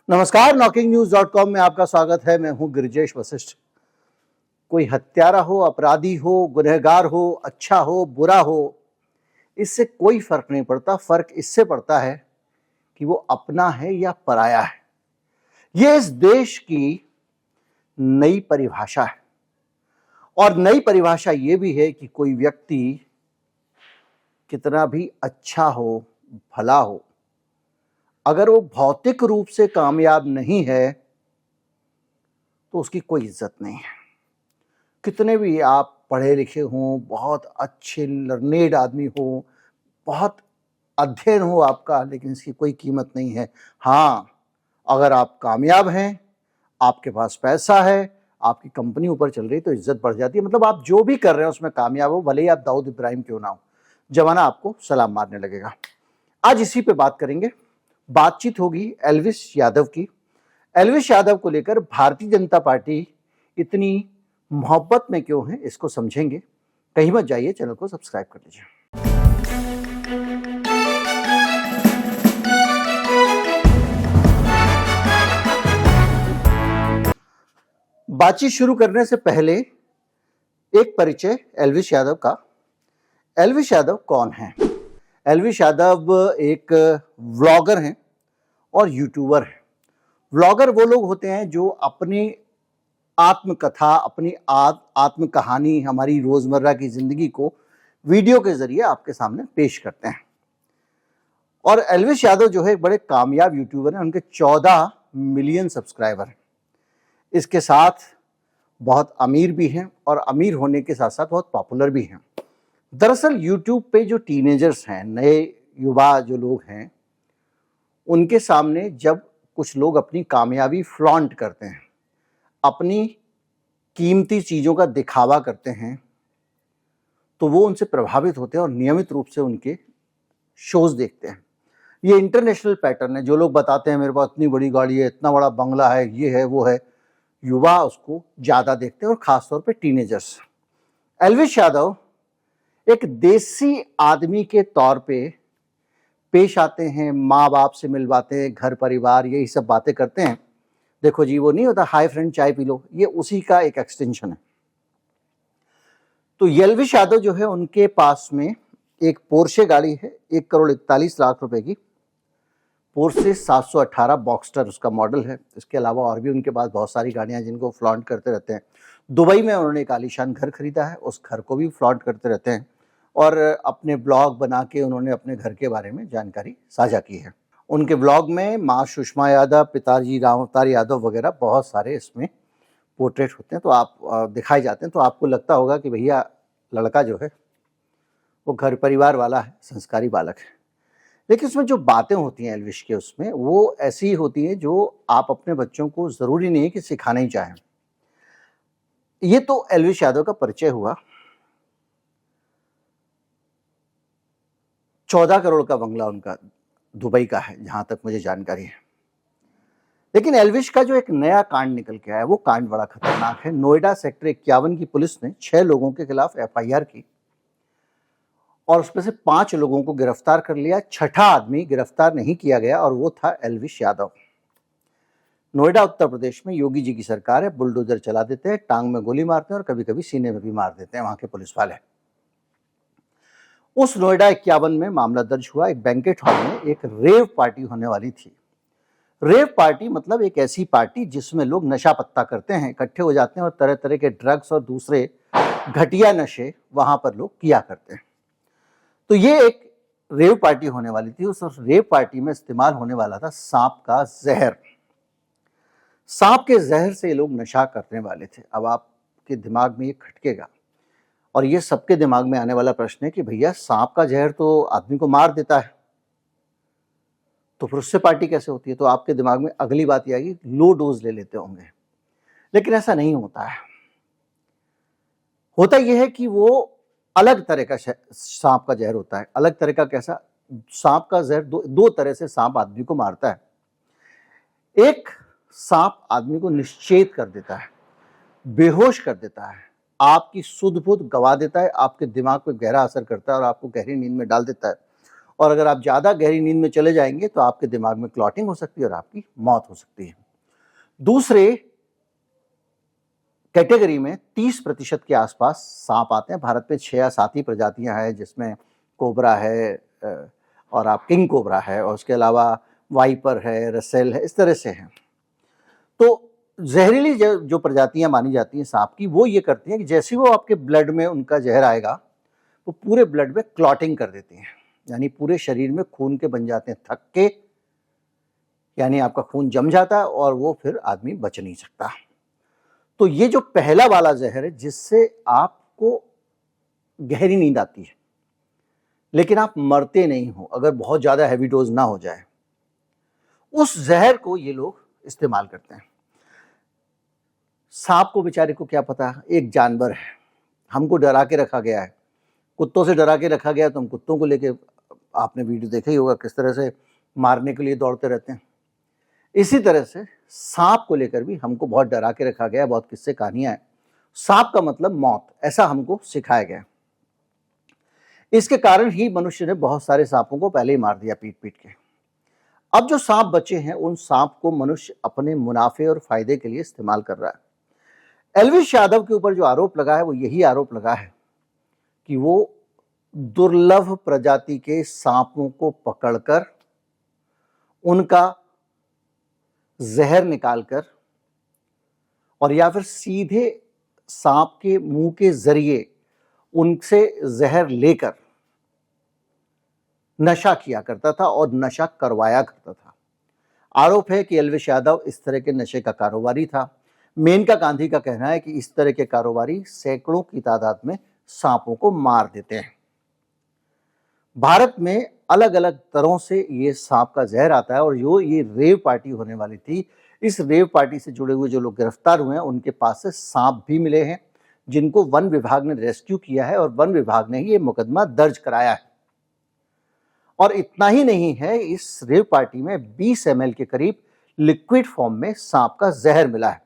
नमस्कार, knocking-news.com में आपका स्वागत है। मैं हूं गिरिजेश वशिष्ठ। कोई हत्यारा हो, अपराधी हो, गुनहगार हो, अच्छा हो, बुरा हो, इससे कोई फर्क नहीं पड़ता। फर्क इससे पड़ता है कि वो अपना है या पराया है। ये इस देश की नई परिभाषा है और नई परिभाषा ये भी है कि कोई व्यक्ति कितना भी अच्छा हो, भला हो, अगर वो भौतिक रूप से कामयाब नहीं है तो उसकी कोई इज्जत नहीं है। कितने भी आप पढ़े लिखे हों, बहुत अच्छे लर्नेड आदमी हो, बहुत अध्ययन हो आपका, लेकिन इसकी कोई कीमत नहीं है। हाँ, अगर आप कामयाब हैं, आपके पास पैसा है, आपकी कंपनी ऊपर चल रही है तो इज्जत बढ़ जाती है। मतलब आप जो भी कर रहे हैं उसमें कामयाब हो, भले ही आप दाऊद इब्राहिम क्यों ना हो, जमाना आपको सलाम मारने लगेगा। आज इसी पे बात करेंगे। बातचीत होगी एल्विश यादव की। एल्विश यादव को लेकर भारतीय जनता पार्टी इतनी मोहब्बत में क्यों है, इसको समझेंगे। कहीं मत जाइए, चैनल को सब्सक्राइब कर लीजिए। बातचीत शुरू करने से पहले एक परिचय एल्विश यादव का। एल्विश यादव कौन है? एल्विश यादव एक व्लॉगर हैं और यूट्यूबर हैं। व्लॉगर वो लोग होते हैं जो अपनी आत्मकथा, अपनी आत्म कहानी, हमारी रोजमर्रा की जिंदगी को वीडियो के जरिए आपके सामने पेश करते हैं। और एल्विश यादव जो है एक बड़े कामयाब यूट्यूबर हैं। उनके 14 मिलियन सब्सक्राइबर हैं। इसके साथ बहुत अमीर भी हैं और अमीर होने के साथ साथ बहुत पॉपुलर भी हैं। दरअसल यूट्यूब पे जो टीनेजर्स हैं, नए युवा जो लोग हैं, उनके सामने जब कुछ लोग अपनी कामयाबी फ्लॉन्ट करते हैं, अपनी कीमती चीज़ों का दिखावा करते हैं, तो वो उनसे प्रभावित होते हैं और नियमित रूप से उनके शोज देखते हैं। ये इंटरनेशनल पैटर्न है। जो लोग बताते हैं मेरे पास इतनी बड़ी गाड़ी है, इतना बड़ा बंगला है, ये है वो है, युवा उसको ज़्यादा देखते हैं और ख़ासतौर पे टीनेजर्स। एल्विश यादव एक देसी आदमी के तौर पे पेश आते हैं, माँ बाप से मिलवाते हैं, घर परिवार यही सब बातें करते हैं। देखो जी, वो नहीं होता हाय फ्रेंड चाय पी लो, ये उसी का एक एक्सटेंशन है। तो एल्विश यादव जो है, उनके पास में एक पोर्शे गाड़ी है, 1,41,00,000 रुपए की। पोर्शे 718 बॉक्स्टर उसका मॉडल है। इसके अलावा और भी उनके पास बहुत सारी गाड़ियां जिनको फ्लॉन्ट करते रहते हैं। दुबई में उन्होंने एक आलीशान घर खरीदा है, उस घर को भी फ्लॉन्ट करते रहते हैं और अपने ब्लॉग बना के उन्होंने अपने घर के बारे में जानकारी साझा की है। उनके ब्लॉग में माँ सुषमा यादव, पिताजी राम अवतार यादव वगैरह बहुत सारे इसमें पोर्ट्रेट होते हैं। तो आप दिखाए जाते हैं, तो आपको लगता होगा कि भैया लड़का जो है वो घर परिवार वाला है, संस्कारी बालक है। लेकिन उसमें जो बातें होती हैं एल्विश के, उसमें वो ऐसी होती हैं जो आप अपने बच्चों को ज़रूरी नहीं है कि सिखाना ही चाहें। ये तो एल्विश यादव का परिचय हुआ। 14 करोड़ का बंगला उनका दुबई का है, जहां तक मुझे जानकारी है। लेकिन एल्विश का जो एक नया कांड निकल के आया, वो कांड बड़ा खतरनाक है। नोएडा सेक्टर 51 की पुलिस ने 6 लोगों के खिलाफ FIR की और उसमें से 5 लोगों को गिरफ्तार कर लिया। छठा आदमी गिरफ्तार नहीं किया गया और वो था एल्विश यादव। नोएडा उत्तर प्रदेश में योगी जी की सरकार है। बुलडोजर चला देते हैं, टांग में गोली मारते हैं और कभी कभी सीने में भी मार देते हैं वहां के पुलिस वाले। उस नोएडा 51 में मामला दर्ज हुआ। एक बैंकेट हॉल में एक रेव पार्टी होने वाली थी। रेव पार्टी मतलब एक ऐसी पार्टी जिसमें लोग नशा पत्ता करते हैं, इकट्ठे हो जाते हैं और तरह तरह के ड्रग्स और दूसरे घटिया नशे वहां पर लोग किया करते हैं। तो ये एक रेव पार्टी होने वाली थी। उस रेव पार्टी में इस्तेमाल होने वाला था सांप का जहर। सांप के जहर से लोग नशा करने वाले थे। अब आपके दिमाग में ये खटकेगा और ये सबके दिमाग में आने वाला प्रश्न है कि भैया सांप का जहर तो आदमी को मार देता है, तो फिर उससे पार्टी कैसे होती है? तो आपके दिमाग में अगली बात ये आएगी, लो डोज ले लेते होंगे। लेकिन ऐसा नहीं होता है। होता यह है कि वो अलग तरह का सांप का जहर होता है। अलग तरह का कैसा? सांप का जहर दो तरह से सांप आदमी को मारता है। एक सांप आदमी को निश्चेत कर देता है, बेहोश कर देता है, आपकी सुध बुध गवा देता है, आपके दिमाग पर गहरा असर करता है और आपको गहरी नींद में डाल देता है। और अगर आप ज़्यादा गहरी नींद में चले जाएंगे तो आपके दिमाग में क्लॉटिंग हो सकती है और आपकी मौत हो सकती है। दूसरे कैटेगरी में 30% के आसपास सांप आते हैं। भारत में 6 या 7 ही प्रजातियां हैं, जिसमें कोबरा है और आप किंग कोबरा है, और उसके अलावा वाइपर है, रसेल है, इस तरह से हैं। तो जहरीली जो प्रजातियां मानी जाती हैं सांप की, वो ये करती हैं कि जैसे वो आपके ब्लड में उनका जहर आएगा वो पूरे ब्लड में क्लॉटिंग कर देती हैं, यानी पूरे शरीर में खून के बन जाते हैं थक्के, यानी आपका खून जम जाता है और वो फिर आदमी बच नहीं सकता। तो ये जो पहला वाला जहर है जिससे आपको गहरी नींद आती है लेकिन आप मरते नहीं हो अगर बहुत ज्यादा हैवी डोज ना हो जाए, उस जहर को ये लोग इस्तेमाल करते हैं। सांप को बेचारे को क्या पता, एक जानवर है, हमको डरा के रखा गया है, कुत्तों से डरा के रखा गया है, तो हम कुत्तों को लेके, आपने वीडियो देखा ही होगा किस तरह से मारने के लिए दौड़ते रहते हैं। इसी तरह से सांप को लेकर भी हमको बहुत डरा के रखा गया, बहुत किस्से कहानियां हैं। सांप का मतलब मौत, ऐसा हमको सिखाया गया। इसके कारण ही मनुष्य ने बहुत सारे सांपों को पहले ही मार दिया पीट पीट के। अब जो सांप बचे हैं उन सांप को मनुष्य अपने मुनाफे और फायदे के लिए इस्तेमाल कर रहा है। एल्विश यादव के ऊपर जो आरोप लगा है वो यही आरोप लगा है कि वो दुर्लभ प्रजाति के सांपों को पकड़कर उनका जहर निकालकर और या फिर सीधे सांप के मुंह के जरिए उनसे जहर लेकर नशा किया करता था और नशा करवाया करता था। आरोप है कि एल्विश यादव इस तरह के नशे का कारोबारी था। मेनका गांधी का कहना है कि इस तरह के कारोबारी सैकड़ों की तादाद में सांपों को मार देते हैं। भारत में अलग अलग तरह से ये सांप का जहर आता है और जो ये रेव पार्टी होने वाली थी, इस रेव पार्टी से जुड़े हुए जो लोग गिरफ्तार हुए हैं उनके पास से सांप भी मिले हैं जिनको वन विभाग ने रेस्क्यू किया है और वन विभाग ने ही ये मुकदमा दर्ज कराया है। और इतना ही नहीं है, इस रेव पार्टी में 20 ml के करीब लिक्विड फॉर्म में सांप का जहर मिला है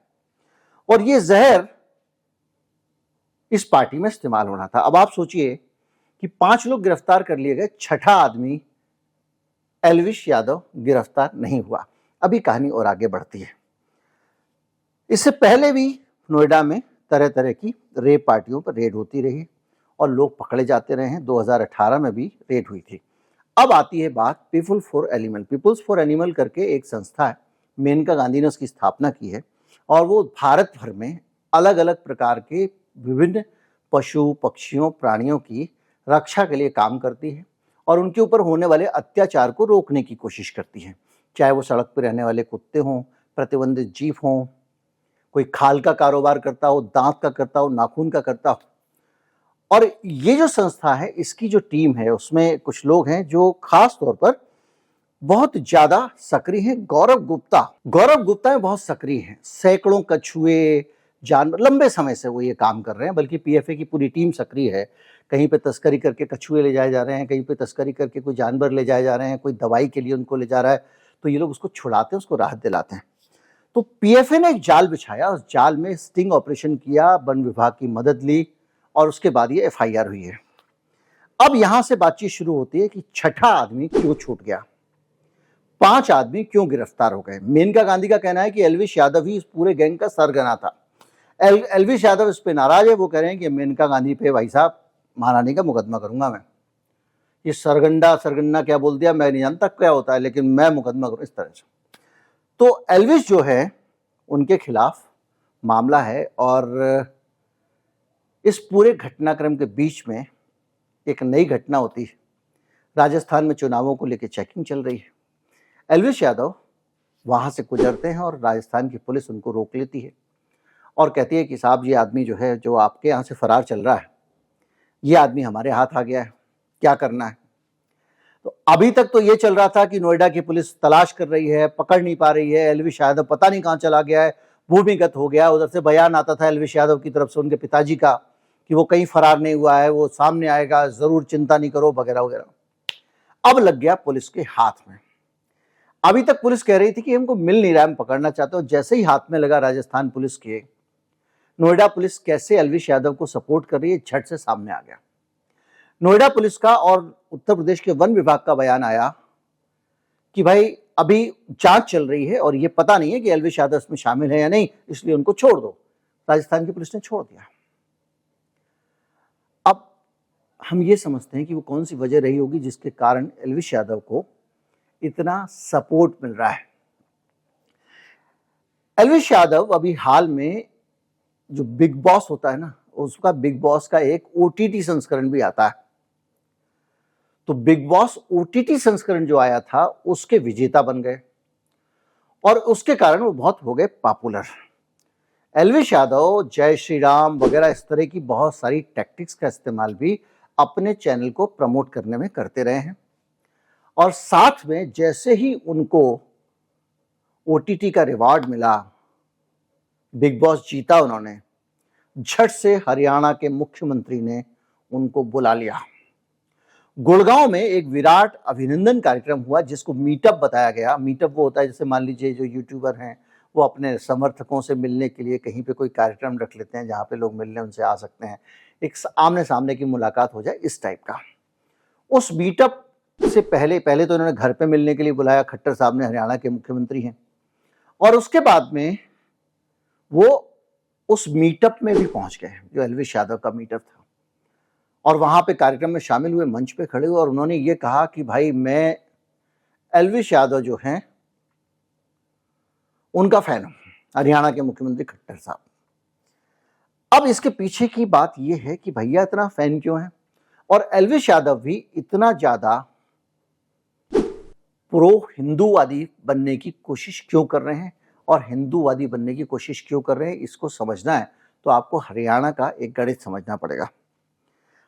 और ये जहर इस पार्टी में इस्तेमाल होना था। अब आप सोचिए कि 5 लोग गिरफ्तार कर लिए गए, छठा आदमी एल्विश यादव गिरफ्तार नहीं हुआ। अभी कहानी और आगे बढ़ती है। इससे पहले भी नोएडा में तरह तरह की रेप पार्टियों पर रेड होती रही और लोग पकड़े जाते रहे हैं। 2018 में भी रेड हुई थी। अब आती है बात peoples for animal. Peoples for animal करके एक संस्था है, मेनका गांधी ने उसकी स्थापना की है और वो भारत भर में अलग अलग प्रकार के विभिन्न पशु पक्षियों प्राणियों की रक्षा के लिए काम करती है और उनके ऊपर होने वाले अत्याचार को रोकने की कोशिश करती है, चाहे वो सड़क पर रहने वाले कुत्ते हों, प्रतिबंधित जीव हों, कोई खाल का कारोबार करता हो, दांत का करता हो, नाखून का करता हो। और ये जो संस्था है, इसकी जो टीम है उसमें कुछ लोग हैं जो खास तौर पर बहुत ज्यादा सक्रिय हैं। गौरव गुप्ता में बहुत सक्रिय हैं। सैकड़ों कछुए जानवर, लंबे समय से वो ये काम कर रहे हैं, बल्कि पीएफए की पूरी टीम सक्रिय है। कहीं पे तस्करी करके कछुए ले जाए जा रहे हैं, कहीं पे तस्करी करके कोई जानवर ले जाए जा रहे हैं, कोई दवाई के लिए उनको ले जा रहा है, तो ये लोग उसको छुड़ाते हैं, उसको राहत दिलाते हैं। तो पीएफए ने एक जाल बिछाया, उस जाल में स्टिंग ऑपरेशन किया, वन विभाग की मदद ली और उसके बाद ये एफआईआर हुई है। अब यहां से बातचीत शुरू होती है कि छठा आदमी क्यों छूट गया, 5 आदमी क्यों गिरफ्तार हो गए। मेनका गांधी का कहना है कि एल्विश यादव ही इस पूरे गैंग का सरगना था। एल्विश यादव इस पे नाराज है। वो कह रहे हैं कि मेनका गांधी पे भाई साहब महारानी का मुकदमा करूंगा मैं। ये सरगना क्या बोल दिया मैं नहीं जानता क्या होता है, लेकिन मैं मुकदमा करूं, इस तरह से। तो एल्विश जो है उनके खिलाफ मामला है और इस पूरे घटनाक्रम के बीच में एक नई घटना होती है। राजस्थान में चुनावों को लेकर चेकिंग चल रही है। एल्विश यादव वहां से गुजरते हैं और राजस्थान की पुलिस उनको रोक लेती है और कहती है कि साहब ये आदमी जो है, जो आपके यहाँ से फरार चल रहा है, ये आदमी हमारे हाथ आ गया है, क्या करना है। तो अभी तक तो ये चल रहा था कि नोएडा की पुलिस तलाश कर रही है, पकड़ नहीं पा रही है, एल्विश यादव पता नहीं कहाँ चला गया है, भूमिगत हो गया। उधर से बयान आता था एल्विश यादव की तरफ से उनके पिताजी का कि वो कहीं फरार नहीं हुआ है, वो सामने आएगा, जरूर चिंता नहीं करो, वगैरह वगैरह। अब लग गया पुलिस के हाथ में। अभी तक पुलिस कह रही थी कि हमको मिल नहीं रहा, हम पकड़ना चाहते हो। जैसे ही हाथ में लगा राजस्थान पुलिस के, नोएडा पुलिस कैसे एल्विश यादव को सपोर्ट कर रही है, झट से सामने आ गया। नोएडा पुलिस का और उत्तर प्रदेश के वन विभाग का बयान आया कि भाई अभी जांच चल रही है और ये पता नहीं है कि एल्विश यादव इसमें शामिल है या नहीं, इसलिए उनको छोड़ दो। राजस्थान की पुलिस ने छोड़ दिया। अब हम ये समझते हैं कि वो कौन सी वजह रही होगी जिसके कारण एल्विश यादव को इतना सपोर्ट मिल रहा है। एल्विश यादव अभी हाल में जो बिग बॉस होता है ना, उसका बिग बॉस का एक ओटीटी संस्करण भी आता है। तो बिग बॉस ओटीटी संस्करण जो आया था उसके विजेता बन गए और उसके कारण वो बहुत हो गए पॉपुलर। एल्विश यादव जय श्री राम वगैरह इस तरह की बहुत सारी टैक्टिक्स का इस्तेमाल भी अपने चैनल को प्रमोट करने में करते रहे हैं और साथ में जैसे ही उनको ओटीटी का रिवॉर्ड मिला, बिग बॉस जीता उन्होंने, झट से हरियाणा के मुख्यमंत्री ने उनको बुला लिया। गुड़गांव में एक विराट अभिनंदन कार्यक्रम हुआ जिसको मीटअप बताया गया। मीटअप वो होता है जैसे मान लीजिए जो यूट्यूबर हैं वो अपने समर्थकों से मिलने के लिए कहीं पे कोई कार्यक्रम रख लेते हैं जहाँ पे लोग मिलने उनसे आ सकते हैं, एक आमने सामने की मुलाकात हो जाए, इस टाइप का। उस मीटअप से पहले तो इन्होंने घर पे मिलने के लिए बुलाया, खट्टर साहब ने, हरियाणा के मुख्यमंत्री हैं, और उसके बाद में वो उस मीटअप में भी पहुंच गए जो एल्विश यादव का मीटअप था और वहां पे कार्यक्रम में शामिल हुए, मंच पे खड़े हुए और उन्होंने ये कहा कि भाई मैं एल्विश यादव जो हैं उनका फैन हूं, हरियाणा के मुख्यमंत्री खट्टर साहब। अब इसके पीछे की बात यह है कि भैया इतना फैन क्यों है और एल्विश यादव भी इतना ज्यादा प्रो हिंदूवादी बनने की कोशिश क्यों कर रहे हैं और हिंदूवादी बनने की कोशिश क्यों कर रहे हैं, इसको समझना है तो आपको हरियाणा का एक गणित समझना पड़ेगा।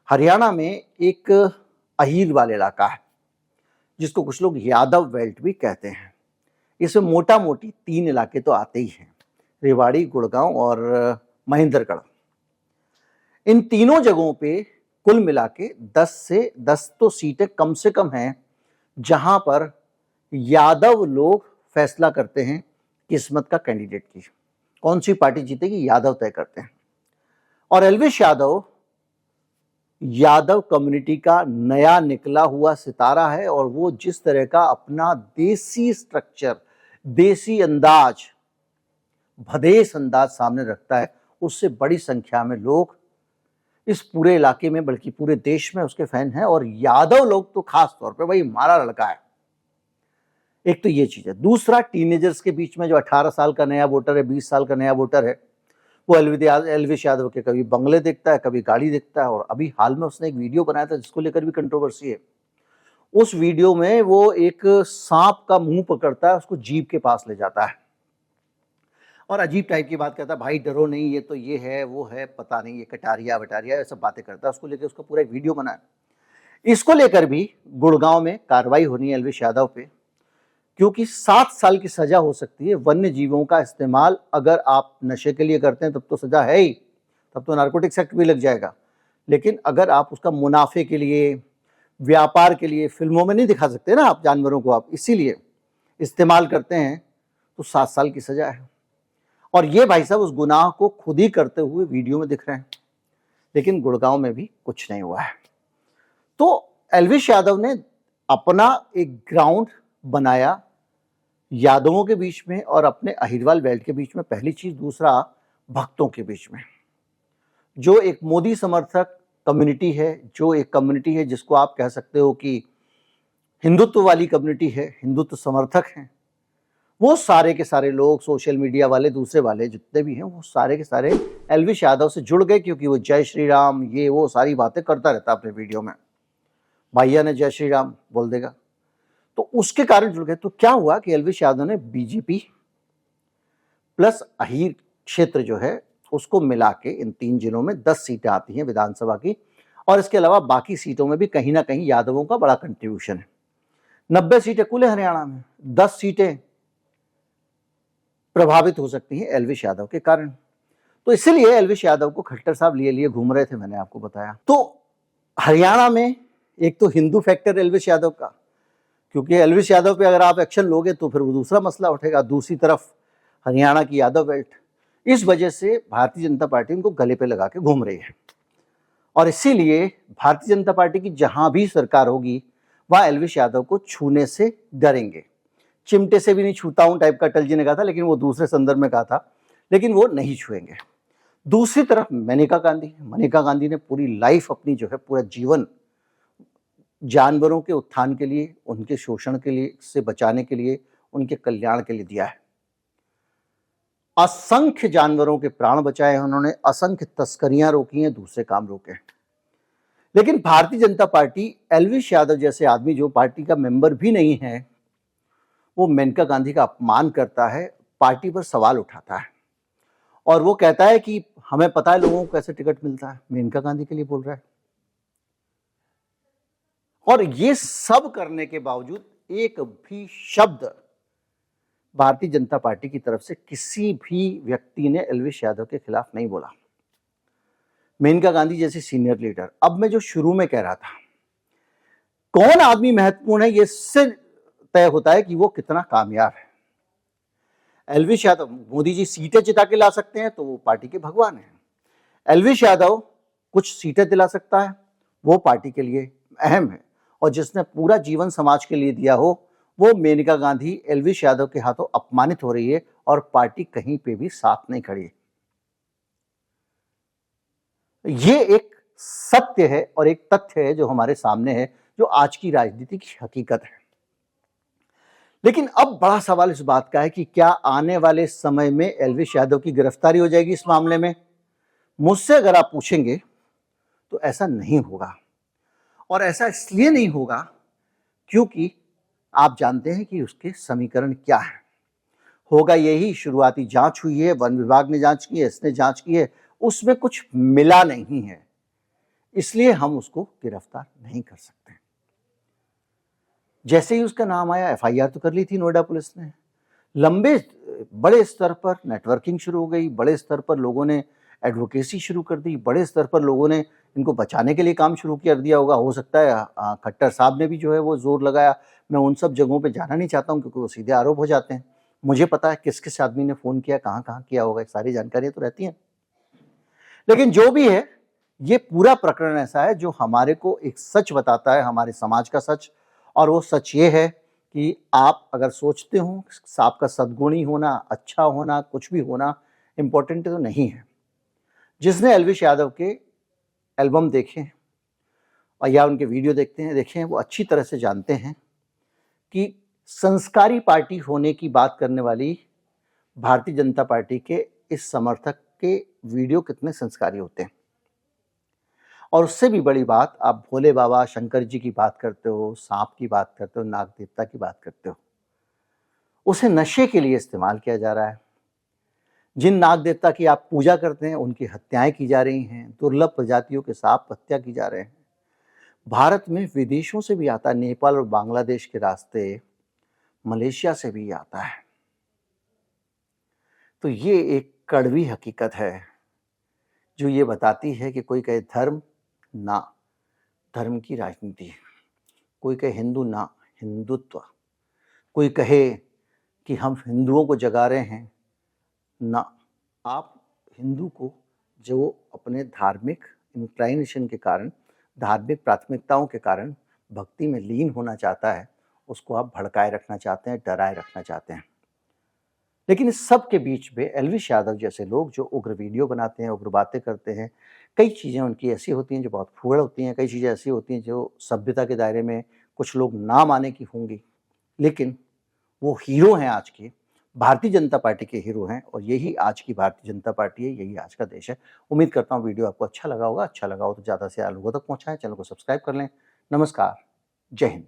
हरियाणा में एक अहीर वाला इलाका है जिसको कुछ लोग यादव बेल्ट भी कहते हैं। इसमें मोटा मोटी 3 इलाके तो आते ही हैं, रेवाड़ी, गुड़गांव और महेंद्रगढ़। इन तीनों जगहों पे कुल मिला के 10 तो सीटें कम से कम हैं जहां पर यादव लोग फैसला करते हैं किस्मत का कैंडिडेट की, कौन सी पार्टी जीतेगी यादव तय करते हैं। और एल्विश यादव कम्युनिटी का नया निकला हुआ सितारा है और वो जिस तरह का अपना देसी स्ट्रक्चर, देसी अंदाज, भदेस अंदाज सामने रखता है, उससे बड़ी संख्या में लोग इस पूरे इलाके में बल्कि पूरे देश में उसके फैन हैं और यादव लोग तो खास तौर पे भाई हमारा लड़का है। एक तो ये चीज है। दूसरा, टीनेजर्स के बीच में जो 18 साल का नया वोटर है, 20 साल का नया वोटर है, वो एल्विश यादव के कभी बंगले देखता है, कभी गाड़ी देखता है। और अभी हाल में उसने एक वीडियो बनाया था जिसको लेकर भी कंट्रोवर्सी है। उस वीडियो में वो एक सांप का मुंह पकड़ता है, उसको जीप के पास ले जाता है और अजीब टाइप की बात करता है, भाई डरो नहीं, ये तो ये है वो है, पता नहीं ये कटारिया वटारिया, ऐसा बातें करता है। उसको लेकर उसका पूरा एक वीडियो बनाया। इसको लेकर भी गुड़गांव में कार्रवाई होनी है एल्विश यादव पे, क्योंकि 7 साल की सजा हो सकती है। वन्य जीवों का इस्तेमाल अगर आप नशे के लिए करते हैं तब तो सजा है ही, तब तो नारकोटिक्स एक्ट भी लग जाएगा। लेकिन अगर आप उसका मुनाफे के लिए, व्यापार के लिए, फिल्मों में नहीं दिखा सकते ना आप जानवरों को, आप इसीलिए इस्तेमाल करते हैं तो 7 साल की सजा है। और ये भाई साहब उस गुनाह को खुद ही करते हुए वीडियो में दिख रहे हैं। लेकिन गुड़गांव में भी कुछ नहीं हुआ है। तो एल्विश यादव ने अपना एक ग्राउंड बनाया यादवों के बीच में और अपने अहिरवाल बेल्ट के बीच में, पहली चीज। दूसरा, भक्तों के बीच में, जो एक मोदी समर्थक कम्युनिटी है, जो एक कम्युनिटी है जिसको आप कह सकते हो कि हिंदुत्व वाली कम्युनिटी है, हिंदुत्व समर्थक हैं, वो सारे के सारे लोग, सोशल मीडिया वाले, दूसरे वाले जितने भी हैं, वो सारे के सारे एल्विश यादव से जुड़ गए, क्योंकि वो जय श्री राम ये वो सारी बातें करता रहता अपने वीडियो में। भैया ने जय श्री राम बोल देगा, तो उसके कारण जुड़ गए। तो क्या हुआ कि एल्विश यादव ने बीजेपी प्लस अहीर क्षेत्र जो है उसको मिला के इन 3 जिलों में 10 सीटें आती हैं विधानसभा की, और इसके अलावा बाकी सीटों में भी कहीं ना कहीं यादवों का बड़ा कंट्रीब्यूशन है। 90 सीटें कुल है हरियाणा में, 10 सीटें प्रभावित हो सकती हैं एल्विश यादव के कारण। तो इसीलिए एल्विश यादव को खट्टर साहब लिए घूम रहे थे, मैंने आपको बताया। तो हरियाणा में एक तो हिंदू फैक्टर एल्विश यादव का, क्योंकि एल्विश यादव पे अगर आप एक्शन लोगे तो फिर वो दूसरा मसला उठेगा। दूसरी तरफ हरियाणा की यादव बेल्ट, इस वजह से भारतीय जनता पार्टी उनको गले पे लगा के घूम रही है। और इसीलिए भारतीय जनता पार्टी की जहां भी सरकार होगी वहां एलविश यादव को छूने से डरेंगे। चिमटे से भी नहीं छूता हूं टाइप का अटल जी ने कहा था, लेकिन वो दूसरे संदर्भ में कहा था, लेकिन वो नहीं छुएंगे। दूसरी तरफ मेनका गांधी ने पूरी लाइफ अपनी जो है पूरा जीवन जानवरों के उत्थान के लिए, उनके शोषण के लिए से बचाने के लिए, उनके कल्याण के लिए दिया है। असंख्य जानवरों के प्राण बचाए हैं उन्होंने, असंख्य तस्करियां रोकी हैं, दूसरे काम रोके हैं। लेकिन भारतीय जनता पार्टी एलविश यादव जैसे आदमी जो पार्टी का मेंबर भी नहीं है, वो मेनका गांधी का अपमान करता है, पार्टी पर सवाल उठाता है और वो कहता है कि हमें पता है लोगों को कैसे टिकट मिलता है। मेनका गांधी के लिए बोल रहा है। और ये सब करने के बावजूद एक भी शब्द भारतीय जनता पार्टी की तरफ से किसी भी व्यक्ति ने एलविश यादव के खिलाफ नहीं बोला। मेनका गांधी जैसे सीनियर लीडर। अब मैं जो शुरू में कह रहा था, कौन आदमी महत्वपूर्ण है, ये इससे तय होता है कि वो कितना कामयाब है। एलविश यादव, मोदी जी सीटें जिता के ला सकते हैं तो वो पार्टी के भगवान हैं। एलविश यादव कुछ सीटें दिला सकता है, वो पार्टी के लिए अहम है। और जिसने पूरा जीवन समाज के लिए दिया हो, वो मेनका गांधी एलविश यादव के हाथों अपमानित हो रही है और पार्टी कहीं पे भी साथ नहीं खड़ी है। ये एक सत्य है और एक तथ्य है जो हमारे सामने है, जो आज की राजनीति की हकीकत है। लेकिन अब बड़ा सवाल इस बात का है कि क्या आने वाले समय में एलविश यादव की गिरफ्तारी हो जाएगी इस मामले में? मुझसे अगर आप पूछेंगे तो ऐसा नहीं होगा। और ऐसा इसलिए नहीं होगा क्योंकि आप जानते हैं कि उसके समीकरण क्या है। होगा यही, शुरुआती जांच हुई है, वन विभाग ने जांच की है, इसने जांच की है, उसमें कुछ मिला नहीं है, इसलिए हम उसको गिरफ्तार नहीं कर सकते। जैसे ही उसका नाम आया, एफआईआर तो कर ली थी नोएडा पुलिस ने। लंबे बड़े स्तर पर नेटवर्किंग शुरू हो गई, बड़े स्तर पर लोगों ने एडवोकेसी शुरू कर दी, बड़े स्तर पर लोगों ने इनको बचाने के लिए काम शुरू कर दिया होगा। हो सकता है खट्टर साहब ने भी जो है वो जोर लगाया। मैं उन सब जगहों पे जाना नहीं चाहता हूँ क्योंकि वो सीधे आरोप हो जाते हैं। मुझे पता है किस किस आदमी ने फोन किया, कहाँ कहाँ किया होगा, सारी जानकारियां तो रहती हैं। लेकिन जो भी है, ये पूरा प्रकरण ऐसा है जो हमारे को एक सच बताता है, हमारे समाज का सच। और वो सच ये है कि आप अगर सोचते हो आपका सद्गुणी होना, अच्छा होना, कुछ भी होना इंपॉर्टेंट तो नहीं है। जिसने एलविश यादव के एल्बम देखे और या उनके वीडियो देखे हैं, वो अच्छी तरह से जानते हैं कि संस्कारी पार्टी होने की बात करने वाली भारतीय जनता पार्टी के इस समर्थक के वीडियो कितने संस्कारी होते हैं। और उससे भी बड़ी बात, आप भोले बाबा शंकर जी की बात करते हो, सांप की बात करते हो, नाग देवता की बात करते हो, उसे नशे के लिए इस्तेमाल किया जा रहा है। जिन नाग देवता की आप पूजा करते हैं उनकी हत्याएं की जा रही हैं, दुर्लभ प्रजातियों के सांप हत्या की जा रहे हैं। भारत में विदेशों से भी आता है, नेपाल और बांग्लादेश के रास्ते, मलेशिया से भी आता है। तो ये एक कड़वी हकीकत है जो ये बताती है कि कोई कहे धर्म ना, धर्म की राजनीति, कोई कहे हिंदू ना, हिंदुत्व, कोई कहे कि हम हिंदुओं को जगा रहे हैं ना। आप हिंदू को जो अपने धार्मिक इंक्लाइनेशन के कारण, धार्मिक प्राथमिकताओं के कारण भक्ति में लीन होना चाहता है, उसको आप भड़काए रखना चाहते हैं, डराए रखना चाहते हैं। लेकिन इस सब के बीच में एलविश यादव जैसे लोग जो उग्र वीडियो बनाते हैं, उग्र बातें करते हैं, कई चीज़ें उनकी ऐसी होती हैं जो बहुत फूहड़ होती हैं, कई चीज़ें ऐसी होती हैं जो सभ्यता के दायरे में कुछ लोग ना माने की होंगी, लेकिन वो हीरो हैं आज के, भारतीय जनता पार्टी के हीरो हैं। और यही आज की भारतीय जनता पार्टी है, यही आज का देश है। उम्मीद करता हूँ वीडियो आपको अच्छा लगा होगा। अच्छा लगा हो तो ज़्यादा से ज़्यादा लोगों तक पहुँचाएं, चैनल को सब्सक्राइब कर लें। नमस्कार, जय हिंद।